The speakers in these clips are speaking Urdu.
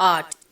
8।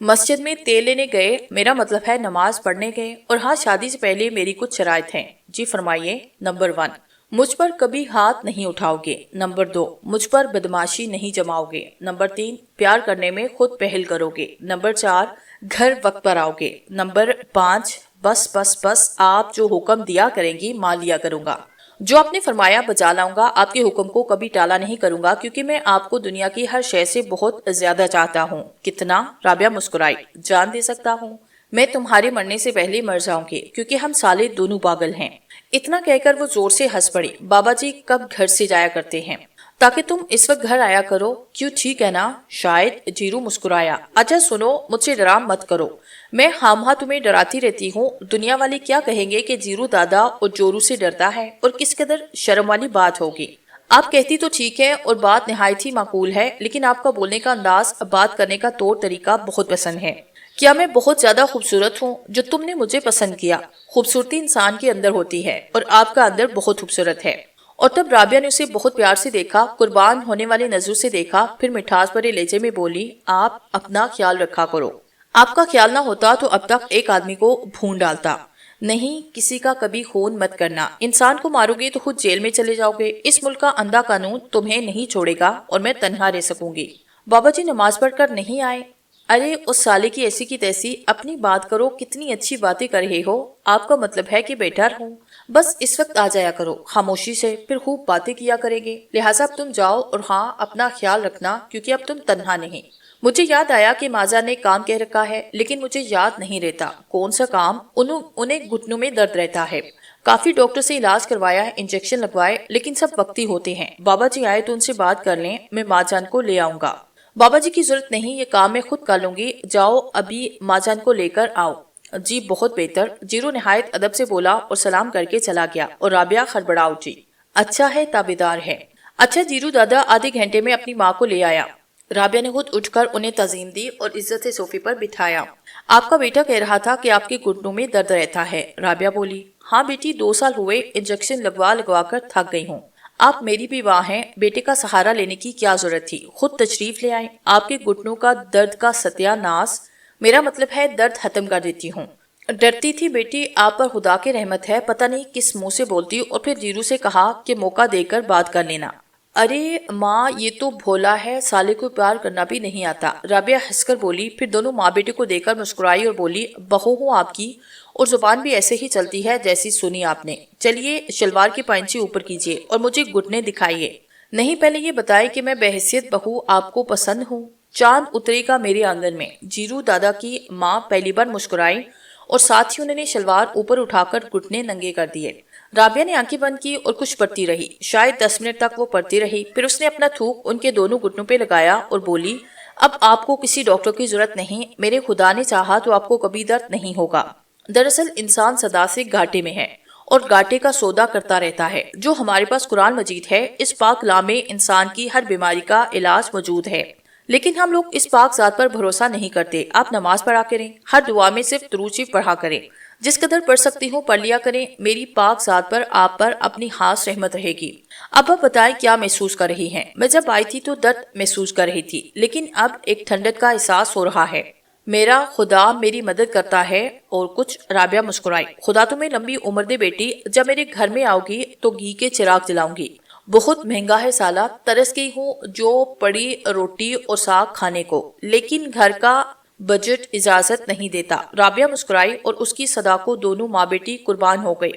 مسجد میں تیل لینے گئے، میرا مطلب ہے نماز پڑھنے گئے، اور ہاں شادی سے پہلے میری کچھ شرائط ہیں۔ جی فرمائیے۔ نمبر 1، مجھ پر کبھی ہاتھ نہیں اٹھاؤ گے۔ نمبر 2، مجھ پر بدماشی نہیں جماؤ گے۔ نمبر 3، پیار کرنے میں خود پہل کرو گے۔ نمبر 4، گھر وقت پر آؤ گے۔ نمبر 5، بس بس بس آپ جو حکم دیا کریں گی مان لیا کروں گا، جو آپ نے فرمایا بجا لاؤں گا، آپ کے حکم کو کبھی ٹالا نہیں کروں گا، کیونکہ میں آپ کو دنیا کی ہر شے سے بہت زیادہ چاہتا ہوں۔ کتنا؟ رابعہ مسکرائی۔ جان دے سکتا ہوں؟ میں تمہارے مرنے سے پہلے مر جاؤں گی، کیونکہ ہم سالے دونوں پاگل ہیں۔ اتنا کہہ کر وہ زور سے ہنس پڑی۔ بابا جی کب گھر سے جایا کرتے ہیں؟ تاکہ تم اس وقت گھر آیا کرو۔ کیوں ٹھیک ہے نا؟ شاید۔ جیرو مسکرایا۔ اچھا سنو، مجھ سے ڈرا مت کرو، میں خامخواہ تمہیں ڈراتی رہتی ہوں۔ دنیا والے کیا کہیں گے کہ جیرو دادا اور جورو سے ڈرتا ہے، اور کس قدر شرم والی بات ہوگی۔ آپ کہتی تو ٹھیک ہے اور بات نہایت ہی معقول ہے، لیکن آپ کا بولنے کا انداز، بات کرنے کا طور طریقہ بہت پسند ہے۔ کیا میں بہت زیادہ خوبصورت ہوں جو تم نے مجھے پسند کیا؟ خوبصورتی انسان کے اندر ہوتی ہے، اور آپ کا اندر بہت خوبصورت ہے۔ اور تب رابعہ نے اسے بہت پیار سے دیکھا، قربان ہونے والے نظروں سے دیکھا، پھر مٹھاس بھرے لہجے میں بولی، آپ اپنا خیال رکھا کرو۔ آپ کا خیال نہ ہوتا تو اب تک ایک آدمی کو بھون ڈالتا۔ نہیں، کسی کا کبھی خون مت کرنا، انسان کو مارو گے تو خود جیل میں چلے جاؤ گے۔ اس ملک کا اندھا قانون تمہیں نہیں چھوڑے گا، اور میں تنہا رہ سکوں گی۔ بابا جی نماز پڑھ کر نہیں آئے؟ ارے اس سالے کی ایسی کی تیسی، اپنی بات کرو، کتنی اچھی باتیں کر رہے ہو۔ آپ کا مطلب ہے کہ بیٹھا رہوں؟ بس اس وقت آ جایا کرو خاموشی سے، پھر خوب باتیں کیا کریں گے۔ لہٰذا اب تم جاؤ، اور ہاں اپنا خیال رکھنا، کیونکہ اب تم تنہا نہیں۔ مجھے یاد آیا کہ ماجا نے کام کہہ رکھا ہے، لیکن مجھے یاد نہیں رہتا کون سا کام۔ انہیں گھٹنوں میں درد رہتا ہے، کافی ڈاکٹر سے علاج کروایا ہے، انجیکشن لگوائے، لیکن سب وقتی ہوتے ہیں۔ بابا جی آئے تو ان سے بات کر لیں، میں ماں جان کو لے آؤں گا۔ بابا جی کی ضرورت نہیں، یہ کام میں خود کر لوں گی، جاؤ ابھی ماں جان کو لے کر آؤ۔ جی بہت بہتر، جیرو نہایت ادب سے بولا اور سلام کر کے چلا گیا، اور رابعہ خڑبڑا اٹھی۔ اچھا ہے، تابیدار ہے۔ اچھا جیرو دادا آدھے گھنٹے میں اپنی ماں کو لے آیا۔ رابعہ نے خود اٹھ کر انہیں تعظیم دی اور عزت سے صوفے پر بٹھایا۔ آپ کا بیٹا کہہ رہا تھا کہ آپ کے گھٹنوں میں درد رہتا ہے، رابعہ بولی۔ ہاں بیٹی، 2 سال ہوئے انجیکشن لگوا کر تھک گئی ہوں۔ آپ میری بھی ماں ہیں، بیٹے کا سہارا لینے کی کیا ضرورت تھی؟ خود تشریف لے آئیں۔ آپ کے گھٹنوں کا درد کا ستیہ ناس، میرا مطلب ہے درد ختم کر دیتی ہوں۔ ڈرتی تھی بیٹی، آپ پر خدا کی رحمت ہے، پتہ نہیں کس منہ سے بولتی۔ اور پھر جیرو سے کہا کہ موقع دے کر بات کر لینا۔ ارے ماں، یہ تو بھولا ہے، سالے کو پیار کرنا بھی نہیں آتا، رابعہ ہنس کر بولی۔ پھر دونوں ماں بیٹے کو دیکھ کر مسکرائی اور بولی، بہو ہوں آپ کی، اور زبان بھی ایسے ہی چلتی ہے جیسی سنی آپ نے۔ چلیے شلوار کی پائنچی اوپر کیجیے اور مجھے گھٹنے دکھائیے۔ نہیں، پہلے یہ بتائیں کہ میں بحیثیت بہو آپ کو پسند ہوں؟ چاند اترے گا میرے آنگن میں۔ جیرو دادا کی ماں پہلی بار مسکرائی، اور ساتھ ہی انہوں نے شلوار اوپر اٹھا کر گھٹنے ننگے کر دیے۔ رابعہ نے آنکھیں بند کی اور کچھ پڑھتی رہی، شاید 10 منٹ تک وہ پڑھتی رہی۔ پھر اس نے اپنا تھوک ان کے دونوں گھٹنوں پہ لگایا اور بولی، اب آپ کو کسی ڈاکٹر کی ضرورت نہیں، میرے خدا نے چاہا تو آپ کو کبھی درد نہیں ہوگا۔ دراصل انسان سدا سے گھاٹے میں ہے، اور گھاٹے کا سودا کرتا رہتا ہے۔ جو ہمارے پاس قرآن مجید ہے، اس پاک کلام میں انسان کی ہر بیماری کا علاج موجود ہے، لیکن ہم لوگ اس پاک ذات پر بھروسہ نہیں کرتے۔ آپ نماز پڑھا کریں، ہر دعا میں صرف درود شریف پڑھا کریں، جس قدر پڑھ سکتی ہوں پڑھ لیا کریں، میری پاک ذات پر آپ پر اپنی خاص رحمت رہے گی۔ اب آپ بتائیں کیا محسوس کر رہی ہیں؟ میں جب آئی تھی تو درد محسوس کر رہی تھی، لیکن اب ایک ٹھنڈک کا احساس ہو رہا ہے۔ میرا خدا میری مدد کرتا ہے۔ اور کچھ؟ رابعہ مسکرائی۔ خدا تمہیں لمبی عمر دے بیٹی، جب میرے گھر میں آؤ گی تو گھی کے چراغ جلاؤں گی۔ بہت مہنگا ہے سالہ، ترس گئی ہوں جو پڑی روٹی اور ساگ کھانے کو، لیکن گھر کا بجٹ اجازت نہیں دیتا۔ رابعہ مسکرائی اور اس کی صدا کو دونوں ماں بیٹی قربان ہو گئے۔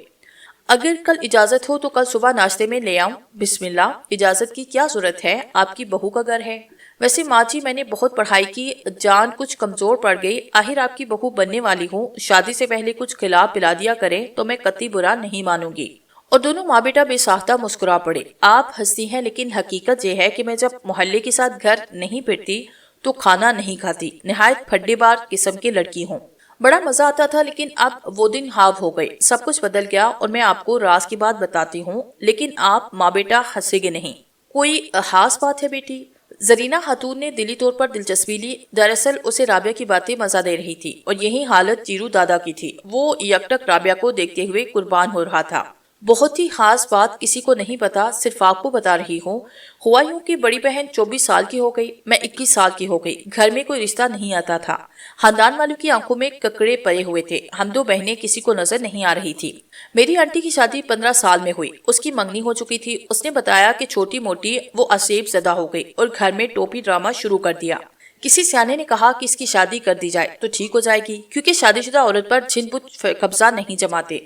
اگر کل اجازت ہو تو کل صبح ناشتے میں لے آؤں؟ بسم اللہ، اجازت کی کیا ضرورت ہے، آپ کی بہو کا گھر ہے۔ ویسے ماں جی میں نے بہت پڑھائی کی، جان کچھ کمزور پڑ گئی، آخر آپ کی بہو بننے والی ہوں، شادی سے پہلے کچھ کھلا پلا دیا کریں تو میں قطعی برا نہیں مانوں گی۔ اور دونوں ماں بیٹا بے ساختہ مسکرا پڑے۔ آپ ہنستی ہیں، لیکن حقیقت یہ ہے کہ میں جب محلے کے ساتھ گھر نہیں پھرتی تو کھانا نہیں کھاتی، نہایت پھڈے بار قسم کی لڑکی ہوں۔ بڑا مزہ آتا تھا، لیکن اب وہ دن ہاو ہو گئے، سب کچھ بدل گیا، اور میں آپ کو راز کی بات بتاتی ہوں، لیکن آپ ماں بیٹا ہنسے گے نہیں۔ کوئی خاص بات ہے بیٹی؟ زرینہ خاتون نے دلی طور پر دلچسپی لی، دراصل اسے رابعہ کی باتیں مزہ دے رہی تھی، اور یہی حالت جیرو دادا کی تھی۔ وہ یک ٹک رابعہ کو دیکھتے ہوئے قربان ہو رہا تھا۔ بہت ہی خاص بات کسی کو نہیں پتا، صرف آپ کو بتا رہی ہوں۔ ہوا یوں کہ بڑی بہن 24 سال کی ہو گئی، میں 21 سال کی ہو گئی۔ گھر میں کوئی رشتہ نہیں آتا تھا۔ خاندان والوں کی آنکھوں میں ککڑے پڑے ہوئے تھے۔ ہم دو بہنیں کسی کو نظر نہیں آ رہی تھی۔ میری آنٹی کی شادی 15 سال میں ہوئی۔ اس کی منگنی ہو چکی تھی۔ اس نے بتایا کہ چھوٹی موٹی وہ عصیب زدہ ہو گئی اور گھر میں ٹوپی ڈرامہ شروع کر دیا۔ کسی سیانے نے کہا کہ اس کی شادی کر دی جائے تو ٹھیک ہو جائے گی، کیونکہ شادی شدہ عورت پر جن بت قبضہ نہیں جماتے۔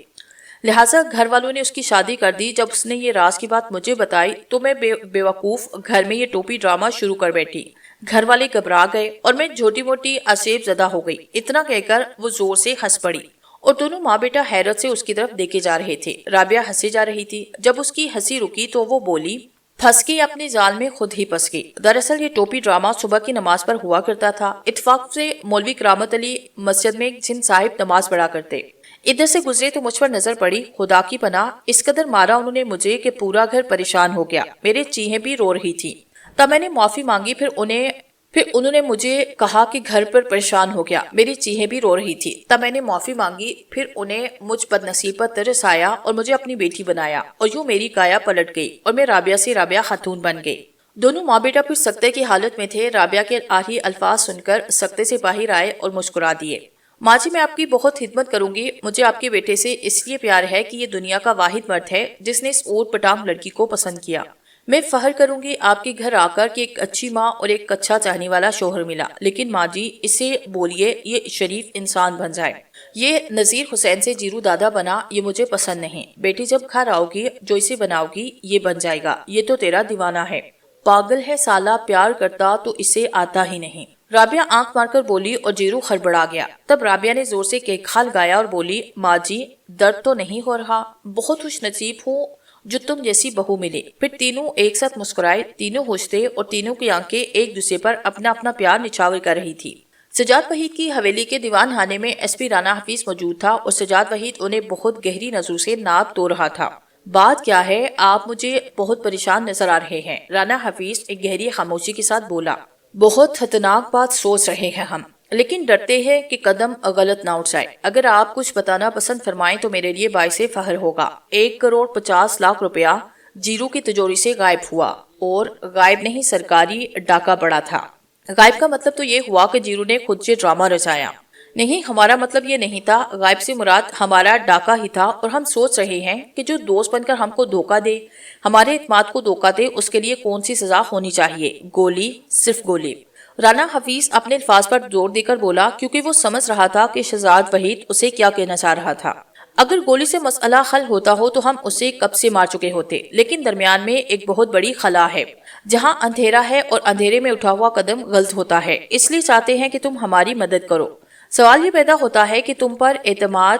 لہٰذا گھر والوں نے اس کی شادی کر دی۔ جب اس نے یہ راز کی بات مجھے بتائی تو میں بے وقوف گھر میں یہ ٹوپی ڈرامہ شروع کر بیٹھی۔ گھر والے گھبرا گئے اور میں چھوٹی موٹی عصیب زدہ ہو گئی۔ اتنا کہہ کر وہ زور سے ہنس پڑی اور دونوں ماں بیٹا حیرت سے اس کی طرف دیکھے جا رہے تھے۔ رابعہ ہنسی جا رہی تھی۔ جب اس کی ہنسی رکی تو وہ بولی، پھنس گئی اپنے جال میں خود ہی پھنس گئی۔ دراصل یہ ٹوپی ڈرامہ صبح کی نماز پر ہوا کرتا تھا۔ اتفاق سے مولوی کرامت علی مسجد میں جن صاحب نماز پڑھا کرتے، ادھر سے گزرے تو مجھ پر نظر پڑی۔ خدا کی پناہ، اس قدر مارا انہوں نے مجھے کہ پورا گھر پریشان ہو گیا۔ میرے چیخیں بھی رو رہی تھی۔ تب میں نے معافی مانگی۔ پھر انہوں نے مجھے کہا کہ گھر پر پریشان ہو گیا۔ میری چیخیں بھی رو رہی تھی۔ تب میں نے معافی مانگی۔ پھر انہیں مجھ بدنصیب پر ترس آیا اور مجھے اپنی بیٹی بنایا، اور یوں میری کایا پلٹ گئی اور میں رابعہ سے رابعہ خاتون بن گئی۔ دونوں ماں بیٹا پھر سکتے کی حالت میں تھے۔ رابعہ کے آخری الفاظ سن کر سکتے سے باہر آئے اور مسکرا دیے۔ ماں جی، میں آپ کی بہت خدمت کروں گی۔ مجھے آپ کے بیٹے سے اس لیے پیار ہے کہ یہ دنیا کا واحد مرد ہے جس نے اس اوٹ پٹانگ لڑکی کو پسند کیا۔ میں فخر کروں گی آپ کے گھر آ کر کہ ایک اچھی ماں اور ایک اچھا چاہنے والا شوہر ملا۔ لیکن ماں جی، اسے بولیے یہ شریف انسان بن جائے۔ یہ نذیر حسین سے جیرو دادا بنا، یہ مجھے پسند نہیں۔ بیٹی جب گھر آؤ گی جو اسے بناؤ گی یہ بن جائے گا۔ یہ تو تیرا دیوانہ ہے، پاگل ہے سالہ، پیار کرتا تو اسے آتا ہی نہیں۔ رابعہ آنکھ مار کر بولی اور جیرو خڑبڑا گیا۔ تب رابعہ نے زور سے کھال گایا اور بولی، ماں جی درد تو نہیں ہو رہا؟ بہت خوش نصیب ہوں جو تم جیسی بہو ملی۔ پھر تینوں ایک ساتھ مسکرائے۔ تینوں خوش تھے اور تینوں کی آنکھیں ایک دوسرے پر اپنا اپنا پیار نچھاور کر رہی تھی۔ سجاد وحید کی حویلی کے دیوان خانے میں ایس پی رانا حفیظ موجود تھا اور سجاد وحید انہیں بہت گہری نظروں سے ناپ تو رہا تھا۔ بات کیا ہے؟ آپ مجھے بہت پریشان نظر آ رہے ہیں، رانا حفیظ ایک گہری خاموشی کے ساتھ بولا۔ بہت خطرناک بات سوچ رہے ہیں ہم، لیکن ڈرتے ہیں کہ قدم غلط نہ اٹھ جائے۔ اگر آپ کچھ بتانا پسند فرمائیں تو میرے لیے باعث فخر ہوگا۔ 1,50,00,000 روپیہ جیرو کی تجوری سے غائب ہوا، اور غائب نہیں، سرکاری ڈاکہ پڑا تھا۔ غائب کا مطلب تو یہ ہوا کہ جیرو نے خود سے ڈرامہ رچایا۔ نہیں، ہمارا مطلب یہ نہیں تھا۔ غائب سے مراد ہمارا ڈاکہ ہی تھا، اور ہم سوچ رہے ہیں کہ جو دوست بن کر ہم کو دھوکہ دے، ہمارے اعتماد کو دھوکہ دے، اس کے لیے کون سی سزا ہونی چاہیے؟ گولی، صرف گولی۔ رانا حفیظ اپنے الفاظ پر زور دے کر بولا، کیونکہ وہ سمجھ رہا تھا کہ شہزاد وحید اسے کیا کہنا چاہ رہا تھا۔ اگر گولی سے مسئلہ حل ہوتا ہو تو ہم اسے کب سے مار چکے ہوتے، لیکن درمیان میں ایک بہت بڑی خلا ہے جہاں اندھیرا ہے، اور اندھیرے میں اٹھا ہوا قدم غلط ہوتا ہے۔ اس لیے چاہتے ہیں کہ تم ہماری مدد کرو۔ سوال یہ پیدا ہوتا ہے کہ تم پر اعتماد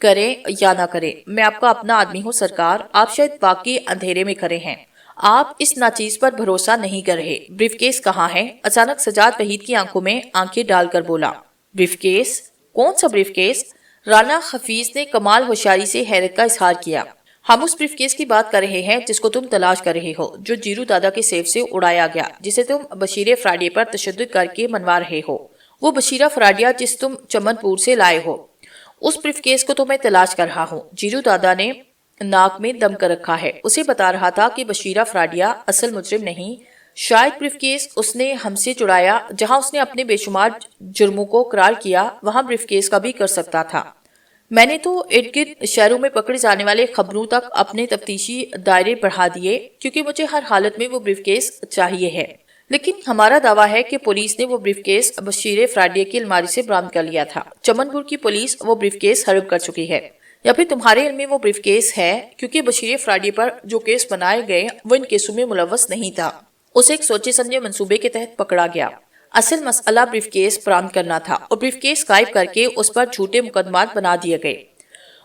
کریں یا نہ کریں۔ میں آپ کا اپنا آدمی ہوں سرکار، آپ شاید واقعی اندھیرے میں کھڑے ہیں، آپ اس ناچیز پر بھروسہ نہیں کر رہے۔ بریف کیس کہاں ہے؟ اچانک سجاد وحید کی آنکھوں میں آنکھیں ڈال کر بولا۔ Brief case? کون سا بریف کیس؟ رانا حفیظ نے کمال ہوشیاری سے حیرت کا اظہار کیا۔ ہم اس بریف کیس کی بات کر رہے ہیں جس کو تم تلاش کر رہے ہو، جو جیرو دادا کے سیف سے اڑایا گیا، جسے تم بشیر فراڈیے پر تشدد کر کے منوا رہے ہو۔ وہ بشیرہ فراڈیہ جس تم چمن پور سے لائے ہو، اس بریف کیس کو تو میں تلاش کر رہا ہوں۔ جیرو دادا نے ناک میں دم کر رکھا ہے۔ اسے بتا رہا تھا کہ بشیرہ فراڈیہ اصل مجرم نہیں، شاید بریف کیس اس نے ہم سے چڑایا۔ جہاں اس نے اپنے بے شمار جرموں کو اقرار کیا، وہاں بریف کیس کا بھی کر سکتا تھا۔ میں نے تو ارد گرد شہروں میں پکڑے جانے والے خبروں تک اپنے تفتیشی دائرے بڑھا دیے، کیونکہ مجھے ہر حالت میں وہ بریف کیس چاہیے ہے۔ لیکن ہمارا دعویٰ ہے کہ پولیس نے وہ بریف کیس بشیر فراڈیے کی الماری سے برآمد کر لیا تھا۔ چمن پور کی پولیس وہ بریف کیس ہڑپ کر چکی ہے، یا پھر تمہارے علم میں وہ بریف کیس ہے، کیونکہ بشیر فراڈیے پر جو کیس بنائے گئے وہ ان کیسوں میں ملوث نہیں تھا۔ اسے ایک سوچے سمجھے منصوبے کے تحت پکڑا گیا۔ اصل مسئلہ بریف کیس برآمد کرنا تھا، اور بریف کیس غائب کر کے اس پر جھوٹے مقدمات بنا دیے گئے۔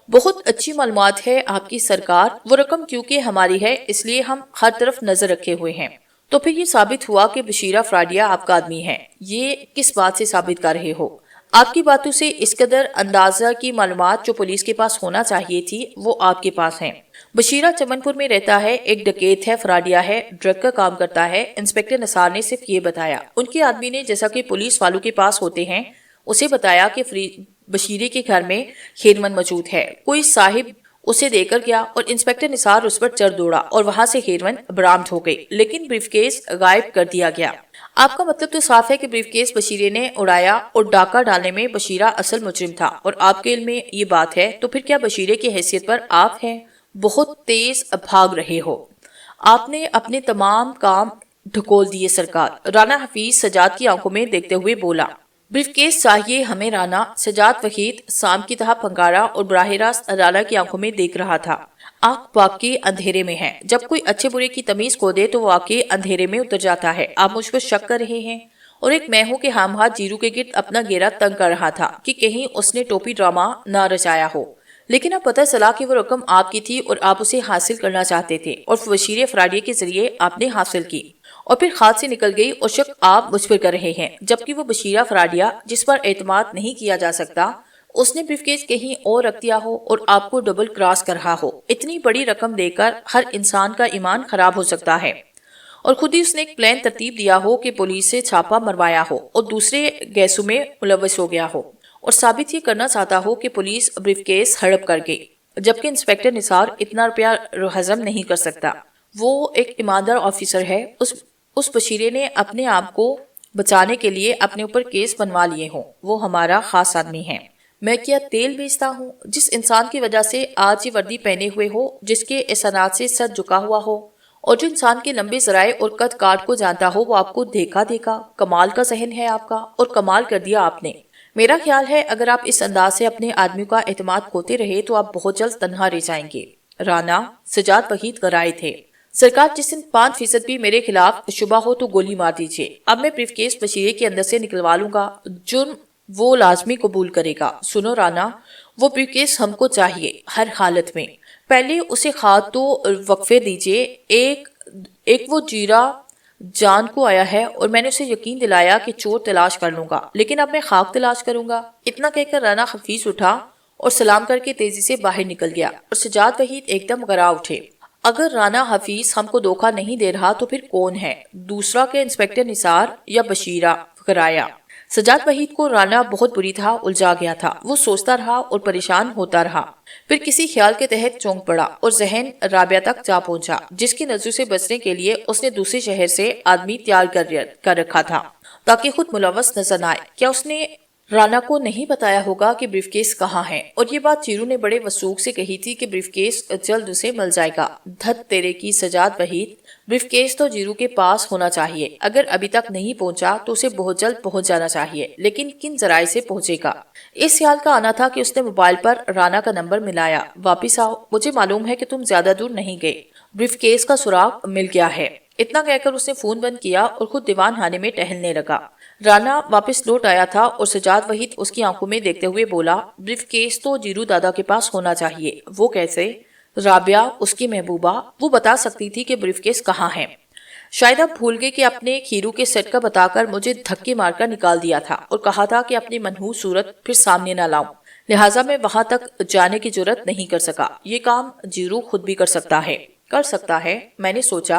بہت اچھی معلومات ہے آپ کی سرکار۔ وہ رقم کیونکہ ہماری ہے اس لیے ہم ہر طرف نظر رکھے ہوئے ہیں۔ تو پھر یہ ثابت ہوا کہ بشیرہ فراڈیہ آپ کا آدمی ہے۔ یہ کس بات سے ثابت کر رہے ہو؟ آپ کی باتوں سے اس قدر اندازہ کی معلومات جو پولیس کے پاس ہونا چاہیے تھی وہ آپ کے پاس ہیں۔ بشیرہ چمن پور میں رہتا ہے، ایک ڈکیت ہے، فراڈیہ ہے، ڈرگ کا کام کرتا ہے۔ انسپیکٹر نثار نے صرف یہ بتایا۔ ان کے آدمی نے، جیسا کہ پولیس والوں کے پاس ہوتے ہیں، اسے بتایا کہ بشیرے کے گھر میں خیرمند موجود ہے، کوئی صاحب اسے دے کر گیا اور انسپیکٹر نثار اس پر چڑھ دوڑا اور وہاں سے ہیروئن برآمد ہو گئی، لیکن بریف کیس غائب کر دیا گیا۔ آپ کا مطلب تو صاف ہے کہ بریف کیس بشیرے نے اڑایا اور ڈاکہ ڈالنے میں بشیرہ اصل مجرم تھا، اور آپ کے علم میں یہ بات ہے تو پھر کیا بشیرے کی حیثیت پر آپ ہیں بہت تیز بھاگ رہے ہو؟ آپ نے اپنے تمام کام ڈھکول دیے سرکار، رانا حفیظ سجاد کی آنکھوں میں دیکھتے ہوئے بولا۔ بریف کیس چاہیے ہمیں رانا، سجاد وحید سام کی طرح پھنکارا اور براہ راست رانا کی آنکھوں میں دیکھ رہا تھا۔ آنکھ واقعی اندھیرے میں ہے، جب کوئی اچھے برے کی تمیز کھو دے تو واقعی اندھیرے میں اتر جاتا ہے۔ آپ مجھ پر شک کر رہے ہیں؟ اور ایک میں ہوں کہ ہم ہاتھ جیرو کے گرد اپنا گھیرا تنگ کر رہا تھا کہ کہیں اس نے ٹوپی ڈرامہ نہ رچایا ہو، لیکن اب پتہ چلا کہ وہ رقم آپ کی تھی اور آپ اسے حاصل کرنا چاہتے تھے اور بشیر افرادیہ کے ذریعے آپ نے حاصل کی، اور پھر ہاتھ سے نکل گئی اور شک آپ مجھ پر کر رہے ہیں، جبکہ وہ بشیرہ فرادیہ جس پر اعتماد نہیں کیا جا سکتا، اس نے بریف کیس کہیں اور رکھ دیا ہو اور آپ کو ڈبل کراس کر رہا ہو۔ اتنی بڑی رقم دے کر ہر انسان کا ایمان خراب ہو سکتا ہے، اور خود ہی اس نے ایک پلان ترتیب دیا ہو کہ پولیس سے چھاپا مروایا ہو اور دوسرے گیسوں میں ملوث ہو گیا ہو، اور ثابت یہ کرنا چاہتا ہو کہ پولیس بریف کیس ہڑپ کر گئی، جبکہ انسپیکٹر نثار اتنا روپیہ ہضم نہیں کر سکتا۔ وہ ایک ایماندار آفیسر ہے، اس بشیرے نے اپنے آپ کو بچانے کے لیے اپنے اوپر کیس بنوا لیے ہوں۔ وہ ہمارا خاص آدمی ہے۔ میں کیا تیل بیچتا ہوں؟ جس انسان کی وجہ سے آج یہ وردی پہنے ہوئے ہو، جس کے احسانات سے سر جھکا ہوا ہو، اور جو انسان کے لمبے ذرائع اور قد کاٹ کو جانتا ہو، وہ آپ کو دیکھا کمال کا ذہن ہے آپ کا، اور کمال کر دیا آپ نے۔ میرا خیال ہے اگر آپ اس انداز سے اپنے آدمیوں کا اعتماد کھوتے رہے تو آپ بہت جلد تنہا رہ جائیں گے۔ رانا، سجاد وحید گرائے تھے۔ سرکار، جس دن 5% بھی میرے خلاف شبہ ہو تو گولی مار دیجیے۔ اب میں بریف کیس بشیرے کے اندر سے نکلوا لوں گا، جرم وہ لازمی قبول کرے گا۔ سنو رانا، وہ بریف کیس ہم کو چاہیے ہر حالت میں۔ پہلے اسے خاد تو وقفے دیجیے۔ ایک وہ جیرا جان کو آیا ہے اور میں نے اسے یقین دلایا کہ چور تلاش کر لوں گا، لیکن اب میں خاک تلاش کروں گا۔ اتنا کہہ کر رانا حفیظ اٹھا اور سلام کر کے تیزی سے باہر نکل گیا، اور سجاد وحید ایک دم گھبرا اٹھے۔ اگر رانا حفیظ ہم کو دھوکہ نہیں دے رہا تو پھر کون ہے؟ دوسرا کہ انسپیکٹر نثار یا بشیرہ گرایا؟ سجاد وحید کو رانا بہت بری طرح الجھا گیا تھا۔ وہ سوچتا رہا اور پریشان ہوتا رہا، پھر کسی خیال کے تحت چونک پڑا اور ذہن رابعہ تک جا پہنچا، جس کی نظروں سے بچنے کے لیے اس نے دوسرے شہر سے آدمی تیار کر رکھا تھا تاکہ خود ملوث نظر نہ آئے۔ کیا اس نے رانا کو نہیں بتایا ہوگا کہ بریف کیس کہاں ہے؟ اور یہ بات چیرو نے بڑے وثوق سے کہی تھی کہ بریف کیس جلد اسے مل جائے گا۔ دھت تیرے کی سجاد وحید، بریف کیس تو جیرو کے پاس ہونا چاہیے۔ اگر ابھی تک نہیں پہنچا تو اسے بہت جلد پہنچ جانا چاہیے، لیکن کن ذرائع سے پہنچے گا؟ اس خیال کا آنا تھا کہ اس نے موبائل پر رانا کا نمبر ملایا۔ واپس آؤ، مجھے معلوم ہے کہ تم زیادہ دور نہیں گئے، بریف کیس کا سراغ مل گیا ہے۔ اتنا کہہ کر اس نے فون بند کیا اور خود دیوان خانے میں ٹہلنے لگا۔ رانا واپس لوٹ آیا تھا اور سجاد وحید اس کی آنکھوں میں دیکھتے ہوئے بولا، بریف کیس تو جیرو دادا کے پاس ہونا چاہیے۔ وہ کیسے؟ رابعہ، اس کی محبوبہ، وہ بتا سکتی تھی کہ بریف کیس کہاں ہے۔ شاید آپ بھول گئے کہ اپنے کھیرو کے سیٹ کا بتا کر مجھے دھکے مار کر نکال دیا تھا اور کہا تھا کہ اپنی منحوس صورت پھر سامنے نہ لاؤں، لہٰذا میں وہاں تک جانے کی جرات نہیں کر سکا۔ یہ کام جیرو خود بھی کر سکتا ہے، میں نے سوچا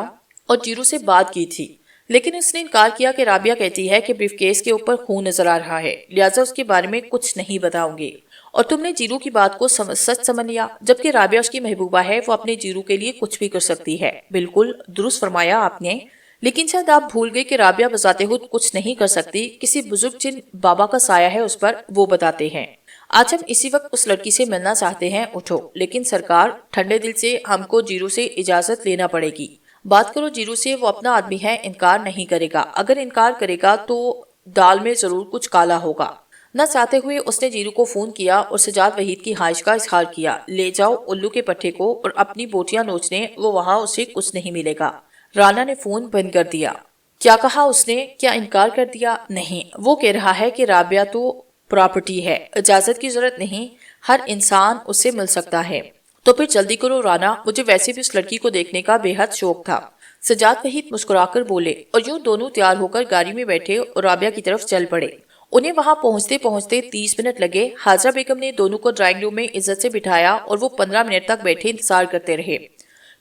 اور جیرو سے بات کی تھی، لیکن اس نے انکار کیا کہ رابعہ کہتی ہے کہ بریف کیس کے اوپر خون نظر آ رہا ہے، لہٰذا اس کے بارے میں کچھ نہیں بتاؤں گی۔ اور تم نے جیرو کی بات کو سچ سمجھ لیا، جبکہ رابعہ اس کی محبوبہ ہے، وہ اپنے جیرو کے لیے کچھ بھی کر سکتی ہے۔ بالکل درست فرمایا آپ نے، لیکن شاید آپ بھول گئے کہ رابعہ بذات خود کچھ نہیں کر سکتی، کسی بزرگ جن بابا کا سایہ ہے اس پر، وہ بتاتے ہیں۔ آج ہم اسی وقت اس لڑکی سے ملنا چاہتے ہیں، اٹھو۔ لیکن سرکار، ٹھنڈے دل سے ہم کو جیرو سے اجازت لینا پڑے گی۔ بات کرو جیرو سے، وہ اپنا آدمی ہے، انکار نہیں کرے گا۔ اگر انکار کرے گا تو دال میں ضرور کچھ کالا ہوگا۔ نہ چاہتے ہوئے اس نے جیرو کو فون کیا اور سجاد وحید کی خواہش کا اظہار کیا، لے جاؤ الو کے پٹھے کو اور اپنی بوٹیاں نوچنے، وہ وہاں اسے کچھ نہیں ملے گا۔ رانا نے فون بند کر دیا۔ کیا کہا اس نے؟ کیا انکار کر دیا؟ نہیں، وہ کہہ رہا ہے کہ رابعہ تو پراپرٹی ہے، اجازت کی ضرورت نہیں، ہر انسان اس سے مل سکتا ہے۔ تو پھر جلدی کرو رانا، مجھے ویسے بھی اس لڑکی کو دیکھنے کا بے حد شوق تھا۔ سجاد وحید مسکرا کر بولے، اور یوں دونوں تیار ہو کر گاڑی میں بیٹھے اور رابعہ کی طرف چل پڑے۔ انہیں وہاں پہنچتے 30 منٹ لگے۔ حاجرہ بیگم نے دونوں کو ڈرائنگ روم میں عزت سے بٹھایا اور وہ 15 منٹ تک بیٹھے انتظار کرتے رہے۔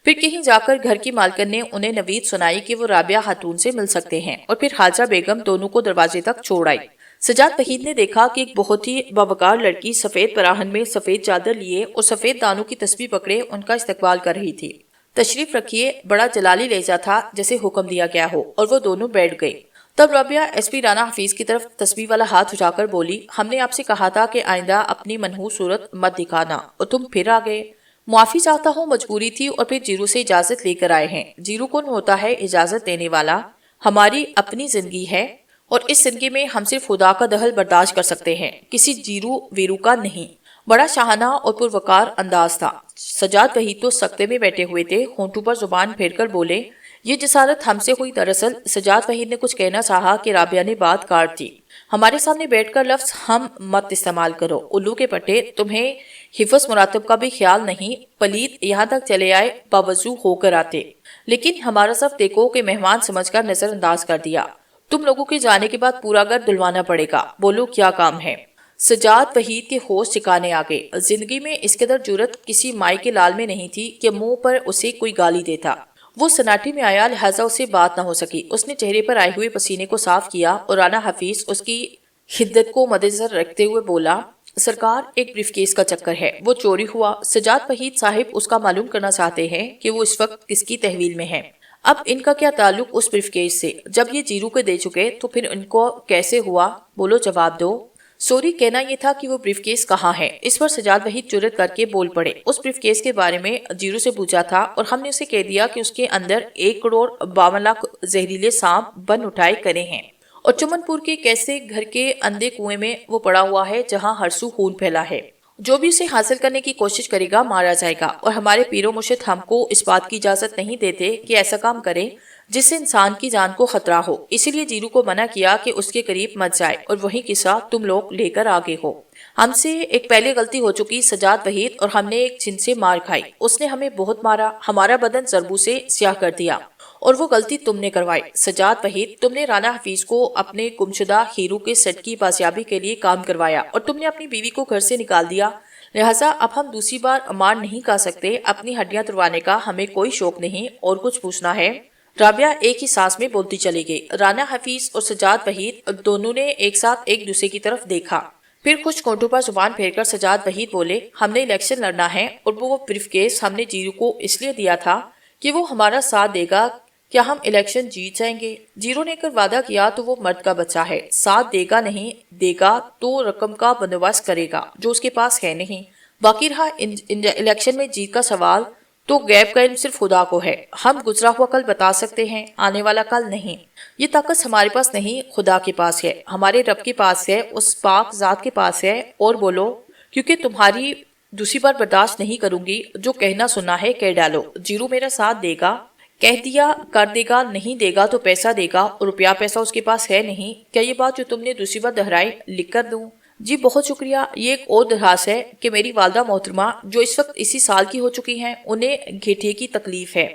پھر کہیں جا کر گھر کی مالکن نے انہیں نوید سنائی کہ وہ رابعہ خاتون سے مل سکتے ہیں، اور پھر حاجرہ بیگم دونوں کو دروازے تک چھوڑ آئی۔ سجاد وحید نے دیکھا کہ ایک بہت ہی باوقار لڑکی سفید پراہن میں سفید چادر لیے اور سفید دانوں کی تسبیح پکڑے ان کا استقبال کر رہی تھی۔ تشریف رکھیے، بڑا جلالی لہجہ تھا جیسے حکم دیا گیا ہو، اور وہ دونوں بیٹھ گئے۔ تب رابعہ ایس پی رانا حفیظ کی طرف تسبیح والا ہاتھ اٹھا کر بولی، ہم نے آپ سے کہا تھا کہ آئندہ اپنی منحوس صورت مت دکھانا، اور تم پھر آ گئے۔ معافی چاہتا ہوں، مجبوری تھی، اور پھر جیرو سے اجازت لے کر آئے ہیں۔ جیرو کون ہوتا ہے اجازت دینے والا؟ ہماری اپنی زندگی ہے، اور اس زندگی میں ہم صرف خدا کا دخل برداشت کر سکتے ہیں، کسی جیرو ویرو کا نہیں۔ بڑا شاہانہ اور پروقار انداز تھا۔ سجاد وحید تو سکتے میں بیٹھے ہوئے تھے، ہونٹوں پر زبان پھیر کر بولے، یہ جسارت ہم سے ہوئی۔ دراصل سجاد وحید نے کچھ کہنا چاہا کہ رابعہ نے بات کاٹ دی۔ ہمارے سامنے بیٹھ کر لفظ ہم مت استعمال کرو، الو کے پٹے، تمہیں حفظ مراتب کا بھی خیال نہیں؟ پلید یہاں تک چلے آئے، باوضو ہو کر آتے، لیکن ہمارا صف دیکھو کہ مہمان سمجھ کر نظر انداز کر دیا۔ تم لوگوں کے جانے کے بعد پورا گھر دھلوانا پڑے گا، بولو کیا کام ہے؟ سجاد وحید کے ہوش ٹھکانے آ گئے۔ زندگی میں اس قدر جرت کسی مائی کے لال میں نہیں تھی کہ منہ پر اسے کوئی گالی دیتا۔ وہ سناٹے میں آیا، لہٰذا اسے بات نہ ہو سکی۔ اس نے چہرے پر آئے ہوئے پسینے کو صاف کیا اور رانا حفیظ اس کی حدت کو مدنظر رکھتے ہوئے بولا، سرکار ایک بریف کیس کا چکر ہے، وہ چوری ہوا۔ سجاد وحید صاحب اس کا معلوم کرنا چاہتے ہیں کہ وہ اس وقت کس کی تحویل میں ہے۔ اب ان کا کیا تعلق اس بریف کیس سے؟ جب یہ جیرو کو دے چکے تو پھر ان کو کیسے ہوا؟ بولو، جواب دو۔ سوری، کہنا یہ تھا کہ وہ بریف کیس کہاں ہے؟ اس پر سجاد وحید جرت کر کے بول پڑے، اس بریف کیس کے بارے میں جیرو سے پوچھا تھا اور ہم نے اسے کہہ دیا کہ اس کے اندر 1,52,00,000 زہریلے سانپ بن اٹھائے کرے ہیں، اور چمن پور کے کیسے گھر کے اندھے کنویں میں وہ پڑا ہوا ہے جہاں ہر سو خون پھیلا ہے۔ جو بھی اسے حاصل کرنے کی کوشش کرے گا مارا جائے گا، اور ہمارے پیر و مرشد ہم کو اس بات کی اجازت نہیں دیتے کہ ایسا کام کریں جس سے انسان کی جان کو خطرہ ہو۔ اسی لیے جیرو کو منع کیا کہ اس کے قریب مت جائے، اور وہی قصہ تم لوگ لے کر آگے ہو۔ ہم سے ایک پہلے غلطی ہو چکی سجاد وحید، اور ہم نے ایک جن سے مار کھائی۔ اس نے ہمیں بہت مارا، ہمارا بدن ضربوں سے سیاہ کر دیا، اور وہ غلطی تم نے کروائی۔ سجاد وحید، تم نے رانا حفیظ کو اپنے گمشدہ ہیرو کے سیٹ کی بازیابی کے لیے کام کروایا، اور تم نے اپنی بیوی کو گھر سے نکال دیا، لہٰذا اب ہم دوسری بار مار نہیں کھا سکتے۔ اپنی ہڈیاں توڑوانے کا ہمیں کوئی شوق نہیں، اور کچھ پوچھنا ہے؟ رابعہ ایک ہی سانس میں بولتی چلی گئی۔ رانا حفیظ اور سجاد وحید دونوں نے ایک ساتھ ایک دوسرے کی طرف دیکھا، پھر کچھ کونٹوں پر زبان پھیر کر سجاد وحید بولے، ہم نے الیکشن لڑنا ہے، اور وہ بریف کیس ہم نے جیرو کو اس لیے دیا تھا کہ وہ ہمارا ساتھ دے گا۔ کیا ہم الیکشن جیت جائیں گے؟ جیرو نے اگر وعدہ کیا تو وہ مرد کا بچہ ہے، ساتھ دے گا نہیں دے گا تو رقم کا بندوبست کرے گا جو اس کے پاس ہے نہیں۔ باقی رہا الیکشن میں جیت کا سوال، تو غیب کا علم صرف خدا کو ہے۔ ہم گزرا ہوا کل بتا سکتے ہیں، آنے والا کل نہیں۔ یہ طاقت ہمارے پاس نہیں، خدا کے پاس ہے، ہمارے رب کے پاس ہے، اس پاک ذات کے پاس ہے۔ اور بولو، کیونکہ تمہاری دوسری بار برداشت نہیں کروں گی، جو کہنا سننا ہے کہہ ڈالو۔ جیرو میرا ساتھ دے گا، کہہ دیا کر دے گا، نہیں دے گا تو پیسہ دے گا، اور روپیہ پیسہ اس کے پاس ہے نہیں۔ کیا یہ بات جو تم نے دوسری بار دہرائی لکھ کر دوں؟ جی بہت شکریہ۔ یہ ایک اور درخواست ہے کہ میری والدہ محترمہ جو اس وقت اسی سال کی ہو چکی ہیں، انہیں گھیٹے کی تکلیف ہے۔